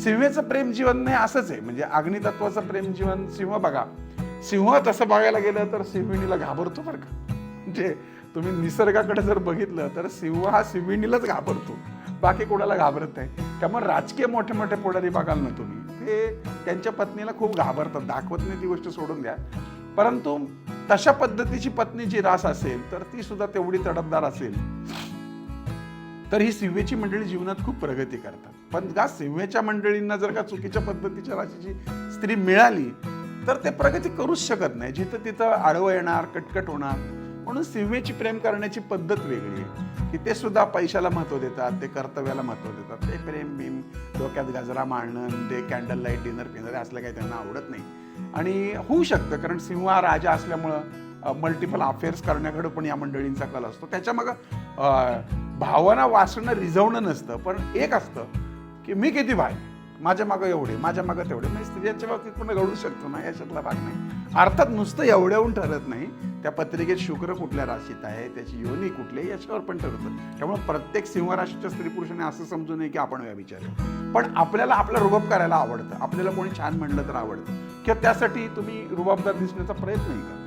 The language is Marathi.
सिंहाचं प्रेम जीवन नाही असंच आहे. म्हणजे अग्नितत्वाचं प्रेम जीवन सिंह बघा, सिंह तसं बघायला गेलं तर सिंहिणीला घाबरतो बरं का. म्हणजे तुम्ही निसर्गाकडे जर बघितलं तर सिंह हा सिंहिणीलाच घाबरतो, बाकी कोणाला घाबरत नाही. त्यामुळे राजकीय मोठे मोठे पुढारी बघाल ना तुम्ही, ते त्यांच्या पत्नीला खूप घाबरतात, दाखवत नाही ती गोष्ट सोडून द्या. परंतु तशा पद्धतीची पत्नी जी रास असेल तर ती सुद्धा तेवढी तडफदार असेल तर ही सिंहेची मंडळी जीवनात खूप प्रगती करतात. पण का सिंहेच्या मंडळींना जर का चुकीच्या पद्धतीच्या राशीची स्त्री मिळाली तर ते प्रगती करूच शकत नाही. जिथं तिथं आडवं येणार, कटकट होणार. म्हणून सिंहेची प्रेम करण्याची पद्धत वेगळी आहे की ते सुद्धा पैशाला महत्त्व देतात, ते कर्तव्याला महत्त्व देतात. ते प्रेम बिम डोक्यात गजरा मारणं, ते कॅन्डल लाईट डिनर पिनर असलं काही त्यांना आवडत नाही. आणि होऊ शकतं कारण सिंह हा राजा असल्यामुळं मल्टिपल अफेअर्स करण्याकडे पण या मंडळींचा कल असतो. त्याच्यामागं भावना वाचणं रिझवणं नसतं, पण एक असतं की मी किती भाई, माझ्या मागं एवढे, माझ्या मागं तेवढे. म्हणजे स्त्रियांच्या बाबतीत पण घडू शकतो ना, याच्यातला भाग नाही. अर्थात नुसतं एवढ्याहून ठरत नाही, त्या पत्रिकेत शुक्र कुठल्या राशीत आहे, त्याची योनी कुठली, याच्यावर पण ठरतं. त्यामुळे प्रत्येक सिंह राशीच्या स्त्री पुरुषाने असं समजू नये की आपण व्यभिचारी आहोत. पण आपल्याला आपला रुबाब करायला आवडतं, आपल्याला कोणी छान म्हणलं तर आवडतं, किंवा त्यासाठी तुम्ही रुबाबदार दिसण्याचा प्रयत्नही करा.